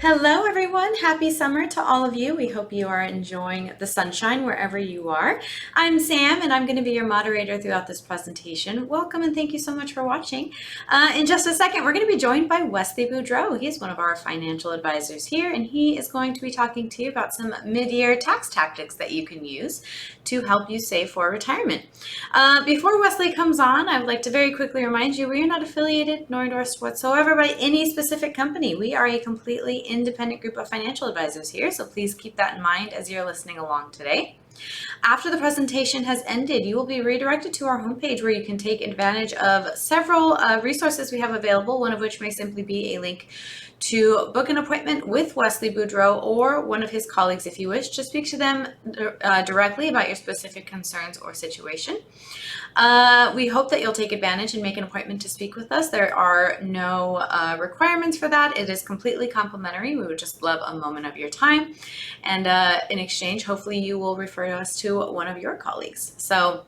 Hello, everyone. Happy summer to all of you. We hope you are enjoying the sunshine wherever you are. I'm Sam, and I'm going to be your moderator throughout this presentation. Welcome, and thank you so much for watching. In just a second, we're going to be joined by Wesley Boudreaux. He's one of our financial advisors here, and he is going to be talking to you about some mid-year tax tactics that you can use to help you save for retirement. Before Wesley comes on, I would like to very quickly remind you we are not affiliated nor endorsed whatsoever by any specific company. We are a completely independent group of financial advisors here, so please keep that in mind as you're listening along today. After the presentation has ended, you will be redirected to our homepage where you can take advantage of several resources we have available, one of which may simply be a link to book an appointment with Wesley Boudreaux or one of his colleagues if you wish to speak to them directly about your specific concerns or situation. We hope that you'll take advantage and make an appointment to speak with us. There are no requirements for that. It is completely complimentary. We would just love a moment of your time. And in exchange, hopefully you will refer us to one of your colleagues. So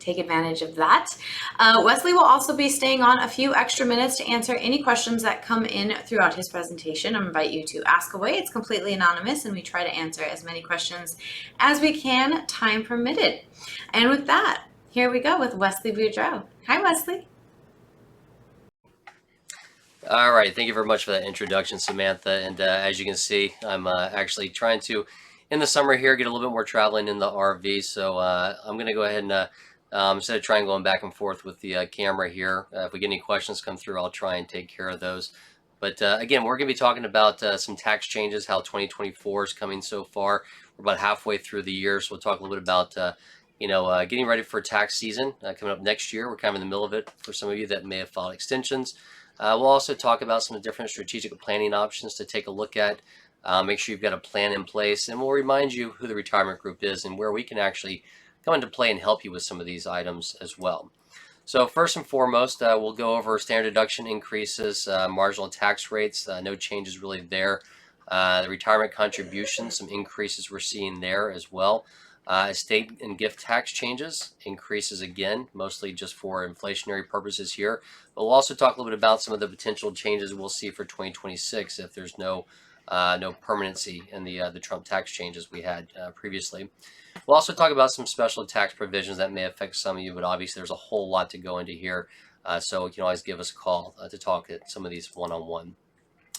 take advantage of that. Wesley will also be staying on a few extra minutes to answer any questions that come in throughout his presentation. I invite you to ask away. It's completely anonymous, and we try to answer as many questions as we can, time permitted. And with that, here we go with Wesley Boudreaux. Hi, Wesley. All right, thank you very much for that introduction, Samantha. And as you can see, I'm actually trying to, in the summer here, get a little bit more traveling in the RV. So I'm going to go ahead and, instead of trying going back and forth with the camera here, if we get any questions come through, I'll try and take care of those. But again, we're going to be talking about some tax changes, how 2024 is coming so far. We're about halfway through the year, so we'll talk a little bit about getting ready for tax season coming up next year. We're kind of in the middle of it for some of you that may have filed extensions. We'll also talk about some different strategic planning options to take a look at. Make sure you've got a plan in place, and we'll remind you who the retirement group is and where we can actually come into play and help you with some of these items as well. So first and foremost, we'll go over standard deduction increases, marginal tax rates, no changes really there. The retirement contributions, some increases we're seeing there as well. Estate and gift tax changes, increases again, mostly just for inflationary purposes here. But we'll also talk a little bit about some of the potential changes we'll see for 2026 if there's no permanency in the Trump tax changes we had previously. We'll also talk about some special tax provisions that may affect some of you, but obviously there's a whole lot to go into here. So you can always give us a call to talk at some of these one-on-one.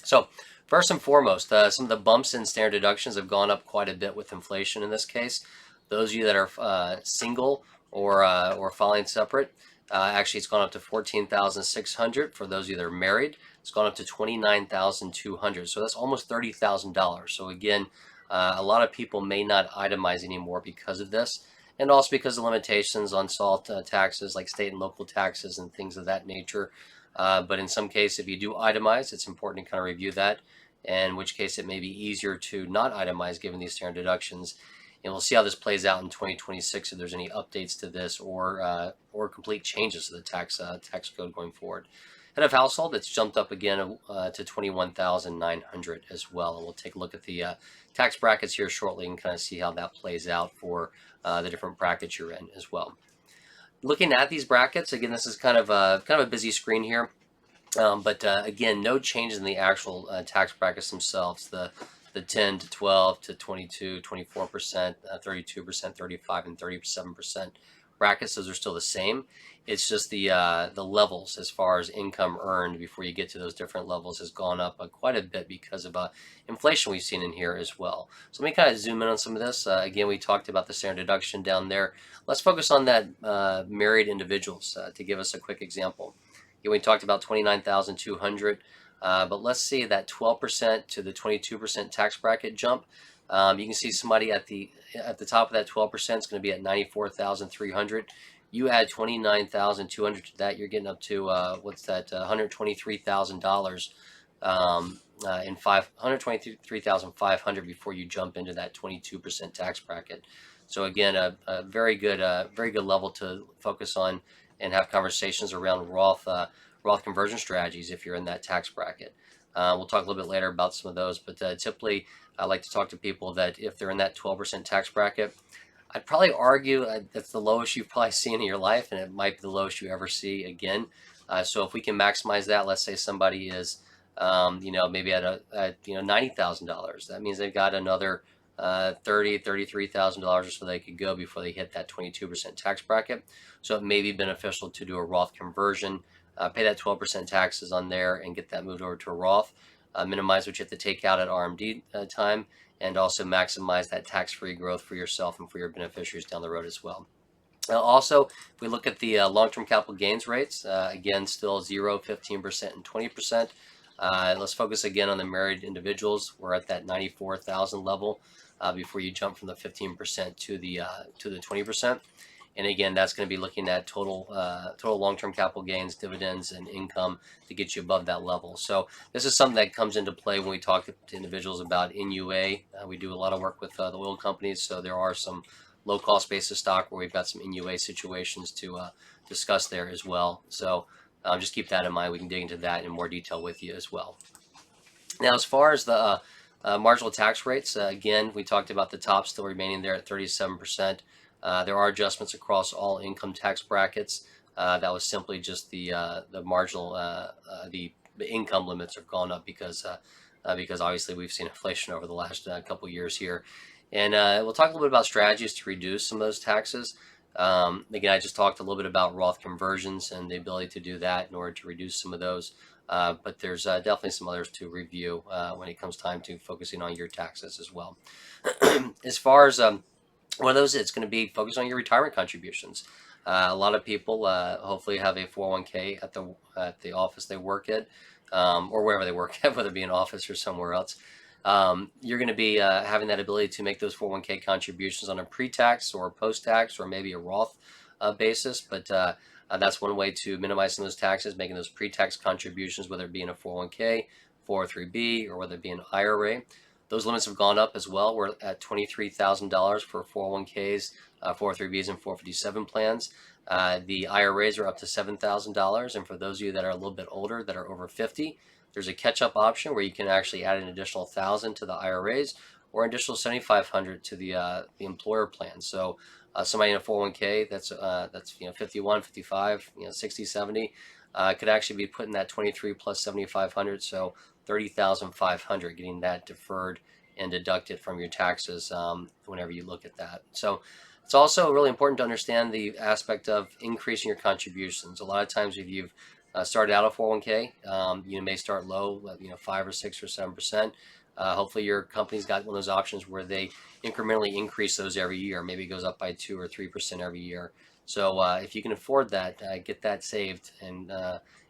So first and foremost, some of the bumps in standard deductions have gone up quite a bit with inflation in this case. Those of you that are single or filing separate, actually it's gone up to $14,600. For those of you that are married, it's gone up to $29,200. So that's almost $30,000. So again, a lot of people may not itemize anymore because of this, and also because of limitations on SALT taxes like state and local taxes and things of that nature. But in some cases, if you do itemize, it's important to kind of review that, in which case it may be easier to not itemize given these standard deductions. And we'll see how this plays out in 2026 if there's any updates to this or complete changes to the tax code going forward. Head of household, it's jumped up again to $21,900 as well. And we'll take a look at the tax brackets here shortly and kind of see how that plays out for the different brackets you're in as well. Looking at these brackets, again, this is kind of a busy screen here. But again, no changes in the actual tax brackets themselves. The 10 to 12 to 22, 24%, 32%, 35, and 37% brackets, those are still the same. It's just the levels as far as income earned before you get to those different levels has gone up quite a bit because of inflation we've seen in here as well. So let me kind of zoom in on some of this. Again, we talked about the standard deduction down there. Let's focus on that married individuals to give us a quick example. Again, we talked about $29,200. But let's see that 12% to the 22% tax bracket jump. You can see somebody at the top of that 12% is going to be at $94,300. You add $29,200 to that, you're getting up to $123,000 $123,500 before you jump into that 22% tax bracket. So again, a very good level to focus on and have conversations around Roth conversion strategies if you're in that tax bracket. We'll talk a little bit later about some of those, but typically I like to talk to people that if they're in that 12% tax bracket, I'd probably argue that's the lowest you've probably seen in your life, and it might be the lowest you ever see again. So if we can maximize that, let's say somebody is maybe at $90,000. That means they've got another $33,000 or so they could go before they hit that 22% tax bracket. So it may be beneficial to do a Roth conversion, pay that 12% taxes on there, and get that moved over to a Roth. Minimize what you have to take out at RMD time, and also maximize that tax-free growth for yourself and for your beneficiaries down the road as well. Also, if we look at the long-term capital gains rates, again, still 0, 15%, and 20%. Let's focus again on the married individuals. We're at that 94,000 level before you jump from the 15% to the 20%. And again, that's going to be looking at total long-term capital gains, dividends, and income to get you above that level. So this is something that comes into play when we talk to individuals about NUA. We do a lot of work with the oil companies, so there are some low-cost basis stock where we've got some NUA situations to discuss there as well. So just keep that in mind. We can dig into that in more detail with you as well. Now, as far as the marginal tax rates, again, we talked about the top still remaining there at 37%. There are adjustments across all income tax brackets. That was simply just the marginal, the income limits have gone up because obviously we've seen inflation over the last couple of years here. And we'll talk a little bit about strategies to reduce some of those taxes. Again, I just talked a little bit about Roth conversions and the ability to do that in order to reduce some of those. But there's definitely some others to review when it comes time to focusing on your taxes as well. As far as one of those, it's going to be focused on your retirement contributions. A lot of people hopefully have a 401k at the office they work at, or wherever they work at, whether it be an office or somewhere else. You're going to be having that ability to make those 401k contributions on a pre-tax or post-tax or maybe a Roth basis, but that's one way to minimize some of those taxes, making those pre-tax contributions, whether it be in a 401k, 403b, or whether it be an IRA. Those limits have gone up as well. We're at $23,000 for 401ks, 403bs, and 457 plans. The IRAs are up to $7,000, and for those of you that are a little bit older, that are over 50, there's a catch-up option where you can actually add an additional $1,000 to the IRAs or an additional $7,500 to the employer plan. So somebody in a 401k that's 51, 55, 60, 70 could actually be putting that 23 plus 7,500, so 30,500, getting that deferred and deducted from your taxes whenever you look at that. So it's also really important to understand the aspect of increasing your contributions. A lot of times if you've started out a 401k, you may start low, 5 or 6 or 7%. Hopefully your company's got one of those options where they incrementally increase those every year. Maybe it goes up by 2 or 3% every year. So if you can afford that, get that saved. And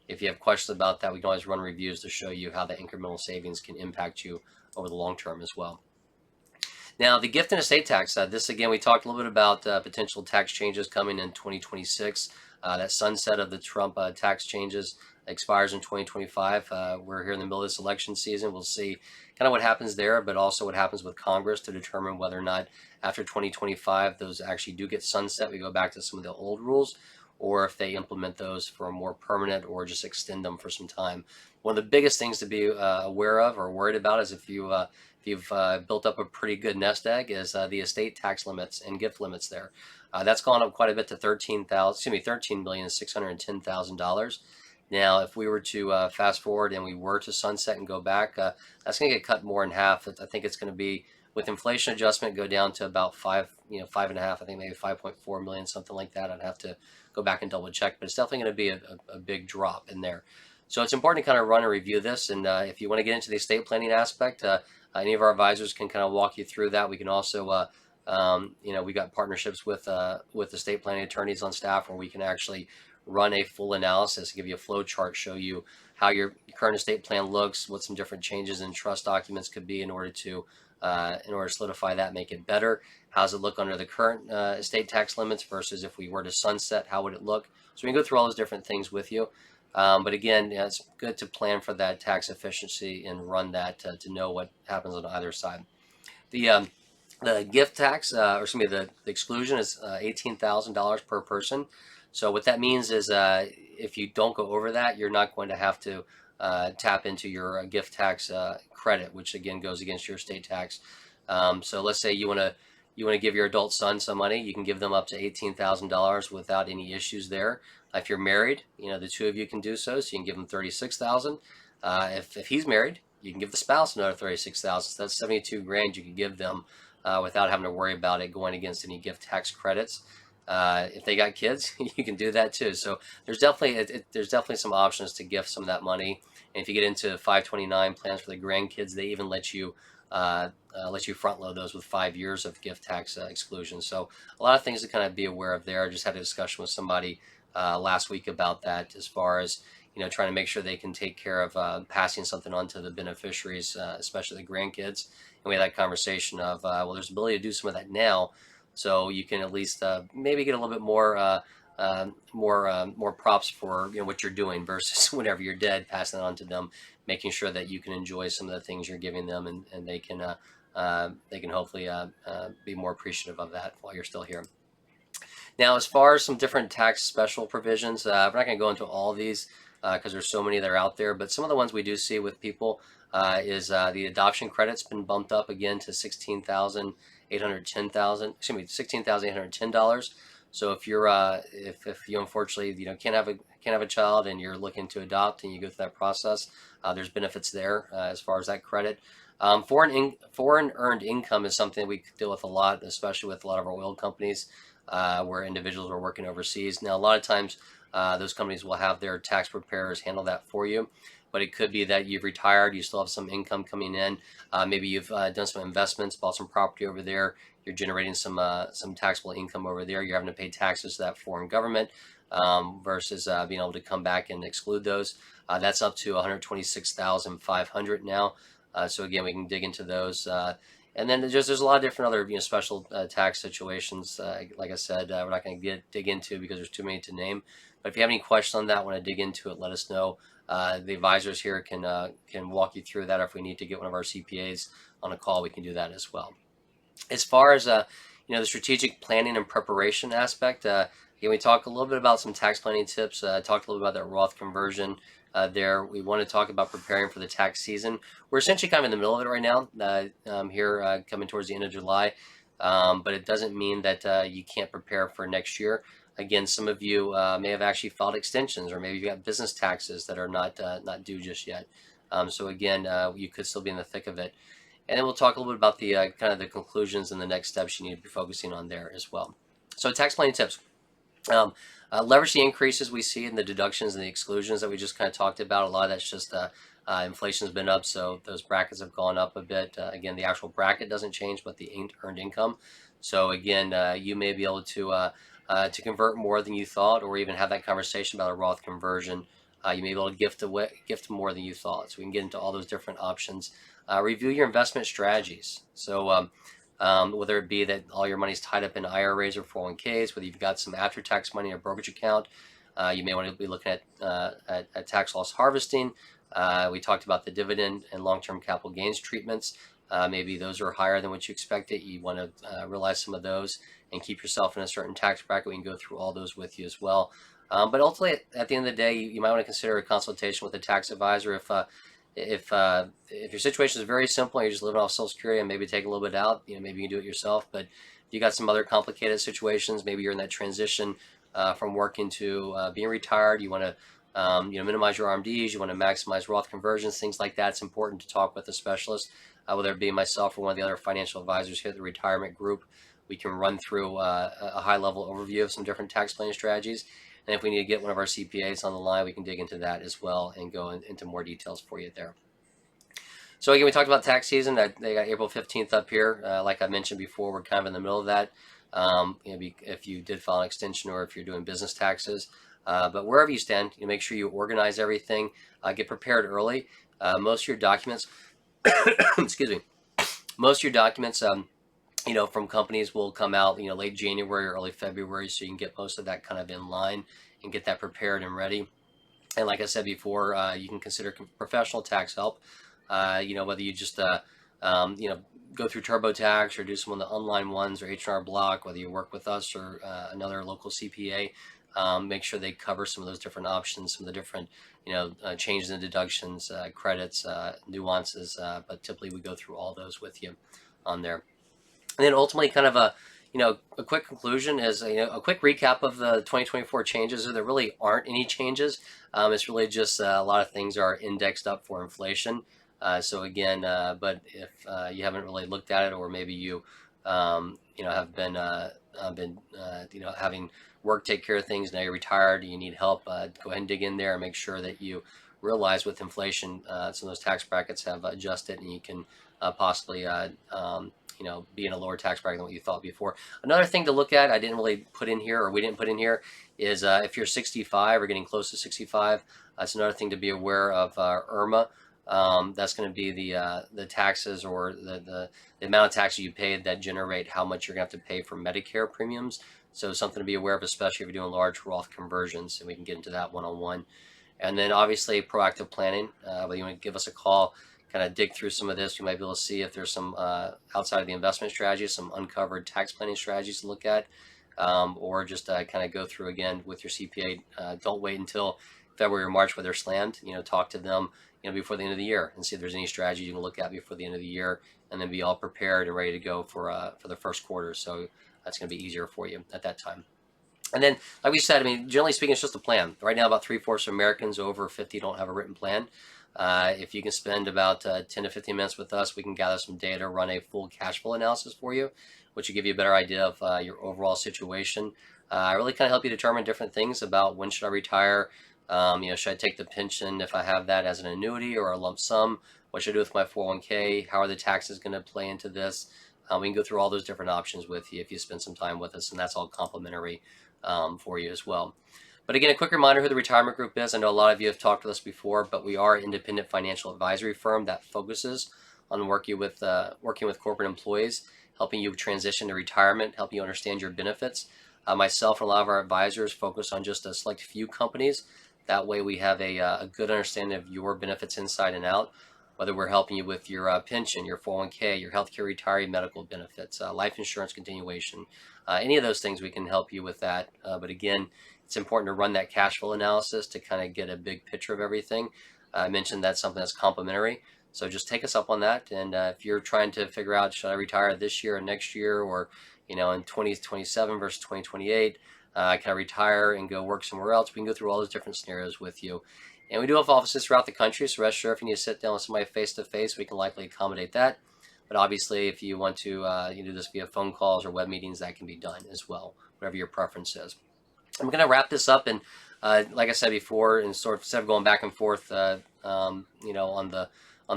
if you have questions about that, we can always run reviews to show you how the incremental savings can impact you over the long term as well. Now, the gift and estate tax, this again, we talked a little bit about potential tax changes coming in 2026. That sunset of the Trump tax changes expires in 2025. We're here in the middle of this election season. We'll see kind of what happens there, but also what happens with Congress to determine whether or not after 2025 those actually do get sunset. We go back to some of the old rules, or if they implement those for a more permanent or just extend them for some time. One of the biggest things to be aware of or worried about is if you've built up a pretty good nest egg is the estate tax limits and gift limits there. That's gone up quite a bit to $13,610,000. Now, if we were to fast forward and we were to sunset and go back, that's going to get cut more in half. I think it's going to be, with inflation adjustment, go down to about 5.5. I think maybe 5.4 million, something like that. I'd have to go back and double check, but it's definitely going to be a big drop in there. So it's important to kind of run and review this. And if you want to get into the estate planning aspect, any of our advisors can kind of walk you through that. We can also, we got partnerships with estate planning attorneys on staff where we can actually run a full analysis, give you a flow chart, show you how your current estate plan looks, what some different changes in trust documents could be in order to solidify that, make it better. How does it look under the current estate tax limits versus if we were to sunset, how would it look? So we can go through all those different things with you. But again, it's good to plan for that tax efficiency and run that to know what happens on either side. The gift tax, the exclusion is $18,000 per person. So what that means is if you don't go over that, you're not going to have to tap into your gift tax credit, which again goes against your estate tax. So let's say you want to give your adult son some money, you can give them up to $18,000 without any issues there. If you're married, the two of you can do so. So you can give them $36,000. If he's married, you can give the spouse another 36,000. So that's 72 grand you can give them without having to worry about it going against any gift tax credits. If they got kids, you can do that too. So there's definitely some options to gift some of that money. And if you get into 529 plans for the grandkids, they even let you front load those with 5 years of gift tax exclusion. So a lot of things to kind of be aware of there. I just had a discussion with somebody last week about that, as far as trying to make sure they can take care of passing something on to the beneficiaries, especially the grandkids. And we had that conversation of, well, there's ability to do some of that now, so you can at least maybe get a little bit more props for what you're doing versus whenever you're dead, passing it on to them, making sure that you can enjoy some of the things you're giving them, and they can hopefully be more appreciative of that while you're still here. Now, as far as some different tax special provisions, we're not going to go into all of these because there's so many that are out there, but some of the ones we do see with people is the adoption credit's been bumped up again to $16,810. So if you're if you unfortunately can't have a child and you're looking to adopt and you go through that process, there's benefits there as far as that credit. Foreign earned income is something we deal with a lot, especially with a lot of our oil companies where individuals are working overseas. Now, a lot of times those companies will have their tax preparers handle that for you, but it could be that you've retired, you still have some income coming in. Maybe you've done some investments, bought some property over there. You're generating some taxable income over there. You're having to pay taxes to that foreign government versus being able to come back and exclude those. That's up to $126,500 now. So again, we can dig into those. And then there's a lot of different other special tax situations. Like I said, we're not going to dig into because there's too many to name. But if you have any questions on that, want to dig into it, let us know. The advisors here can walk you through that. Or if we need to get one of our CPAs on a call, we can do that as well. As far as the strategic planning and preparation aspect, again, we talked a little bit about some tax planning tips. Talked a little bit about that Roth conversion. There, we want to talk about preparing for the tax season. We're essentially kind of in the middle of it right now, here coming towards the end of July, but it doesn't mean that you can't prepare for next year. Again, some of you may have actually filed extensions, or maybe you got business taxes that are not due just yet. So again, you could still be in the thick of it. And then we'll talk a little bit about the kind of the conclusions and the next steps you need to be focusing on there as well. So tax planning tips. Leverage the increases we see in the deductions and the exclusions that we just kind of talked about. A lot of that's just inflation's been up, so those brackets have gone up a bit. Again, the actual bracket doesn't change, but the earned income. So again, you may be able to convert more than you thought, or even have that conversation about a Roth conversion. You may be able to gift more than you thought. So we can get into all those different options. Review your investment strategies. So whether it be that all your money's tied up in IRAs or 401ks, whether you've got some after-tax money in a brokerage account, you may want to be looking at tax loss harvesting. We talked about the dividend and long-term capital gains treatments. Maybe those are higher than what you expected. You want to realize some of those and keep yourself in a certain tax bracket. We can go through all those with you as well. But ultimately, at the end of the day, you might want to consider a consultation with a tax advisor if your situation is very simple and you're just living off Social Security and maybe take a little bit out, maybe you can do it yourself. But if you got some other complicated situations, maybe you're in that transition from working to being retired, you want to minimize your RMDs, you want to maximize Roth conversions, things like that. It's important to talk with a specialist, whether it be myself or one of the other financial advisors here at the retirement group. We can run through a high-level overview of some different tax planning strategies. And if we need to get one of our CPAs on the line, we can dig into that as well and go into more details for you there. So again, we talked about tax season. They got April 15th up here. Like I mentioned before, we're kind of in the middle of that. If you did file an extension or if you're doing business taxes. But wherever you stand, make sure you organize everything. Get prepared early. Most of your documents, excuse me, most of your documents, from companies will come out, late January or early February, so you can get most of that kind of in line and get that prepared and ready. And like I said before, you can consider professional tax help. Whether you just go through TurboTax or do some of the online ones or H&R Block, whether you work with us or another local CPA, make sure they cover some of those different options, some of the different changes in deductions, credits, nuances. But typically we go through all those with you on there. And then ultimately kind of a quick conclusion is a quick recap of the 2024 changes. There really aren't any changes. It's really just a lot of things are indexed up for inflation. So again, but if you haven't really looked at it, or maybe you have been having work take care of things, now you're retired, you need help, go ahead and dig in there and make sure that you realize with inflation, some of those tax brackets have adjusted, and you can possibly be in a lower tax bracket than what you thought before. Another thing to look at, I didn't really put in here, or we didn't put in here, is if you're 65 or getting close to 65, that's another thing to be aware of. IRMA. That's going to be the taxes, or the amount of taxes you paid that generate how much you're going to have to pay for Medicare premiums. So something to be aware of, especially if you're doing large Roth conversions, and we can get into that one-on-one. And then obviously proactive planning. Whether you want to give us a call, kind of dig through some of this, you might be able to see if there's some outside of the investment strategies, some uncovered tax planning strategies to look at, or just kind of go through again with your CPA. Don't wait until February or March where they're slammed. Talk to them before the end of the year and see if there's any strategies you can look at before the end of the year, and then be all prepared and ready to go for the first quarter. So that's going to be easier for you at that time. And then, like we said, generally speaking, it's just a plan. Right now, about 3/4 of Americans over 50 don't have a written plan. If you can spend about 10 to 15 minutes with us, we can gather some data, run a full cash flow analysis for you, which will give you a better idea of your overall situation. I really kind of help you determine different things about when should I retire. Should I take the pension if I have that as an annuity or a lump sum? What should I do with my 401k? How are the taxes going to play into this? We can go through all those different options with you if you spend some time with us, and that's all complimentary for you as well. But again, a quick reminder who the retirement group is. I know a lot of you have talked with us before, but we are an independent financial advisory firm that focuses on working with corporate employees, helping you transition to retirement, helping you understand your benefits. Myself and a lot of our advisors focus on just a select few companies. That way we have a good understanding of your benefits inside and out, whether we're helping you with your pension, your 401k, your healthcare retiree medical benefits, life insurance continuation, any of those things we can help you with that. But again, it's important to run that cash flow analysis to kind of get a big picture of everything. I mentioned that's something that's complimentary. So just take us up on that. And if you're trying to figure out, should I retire this year or next year, or in 2027 versus 2028, can I retire and go work somewhere else? We can go through all those different scenarios with you. And we do have offices throughout the country, so rest assured if you need to sit down with somebody face-to-face, we can likely accommodate that. But obviously, if you want to do this via phone calls or web meetings, that can be done as well, whatever your preference is. I'm going to wrap this up, and like I said before, and sort of instead of going back and forth, on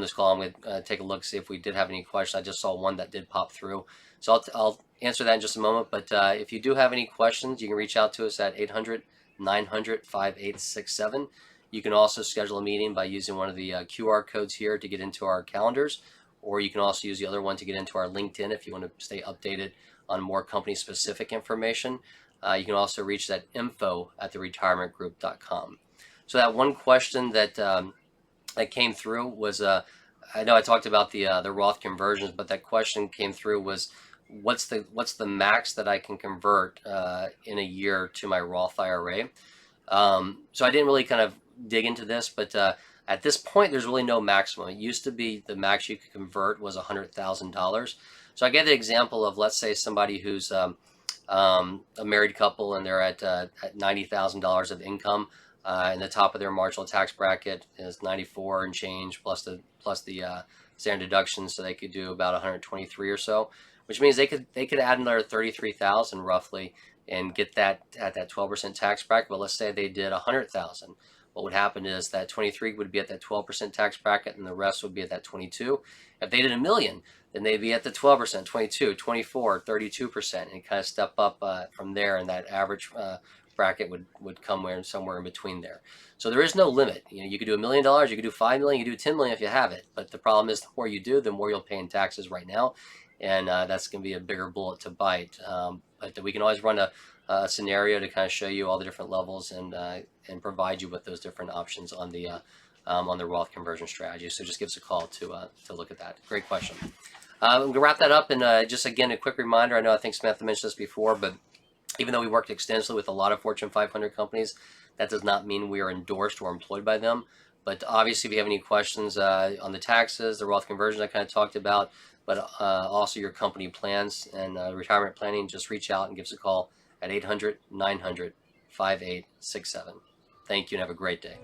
this call, I'm going to take a look, see if we did have any questions. I just saw one that did pop through, so I'll answer that in just a moment. But if you do have any questions, you can reach out to us at 800-900-5867. You can also schedule a meeting by using one of the QR codes here to get into our calendars, or you can also use the other one to get into our LinkedIn if you want to stay updated on more company-specific information. You can also reach that info@theretirementgroup.com. So that one question that came through was, I know I talked about the Roth conversions, but that question came through was, what's the max that I can convert in a year to my Roth IRA? So I didn't really kind of dig into this, but at this point, there's really no maximum. It used to be the max you could convert was $100,000. So I gave the example of, let's say somebody who's a married couple and they're at $90,000 of income, and the top of their marginal tax bracket is 94 and change plus the standard deductions, so they could do about 123 or so, which means they could add another 33,000 roughly and get that at that 12% tax bracket. But let's say they did 100,000. What would happen is that 23 would be at that 12% tax bracket, and the rest would be at that 22. If they did $1 million, then they'd be at the 12%, 22, 24, 32%, and kind of step up from there, and that average bracket would come somewhere in between there. So there is no limit. You could do $1 million, you could do $5 million, you could do $10 million if you have it. But the problem is, the more you do, the more you'll pay in taxes right now, and that's going to be a bigger bullet to bite. But we can always run a scenario to kind of show you all the different levels and provide you with those different options on the Roth conversion strategy. So just give us a call to look at that. Great question. I'm going to wrap that up, and just again a quick reminder. I think Samantha mentioned this before, but even though we worked extensively with a lot of Fortune 500 companies, that does not mean we are endorsed or employed by them. But obviously, if you have any questions on the taxes, the Roth conversion I kind of talked about, but also your company plans and retirement planning, just reach out and give us a call at 800-900-5867. Thank you and have a great day.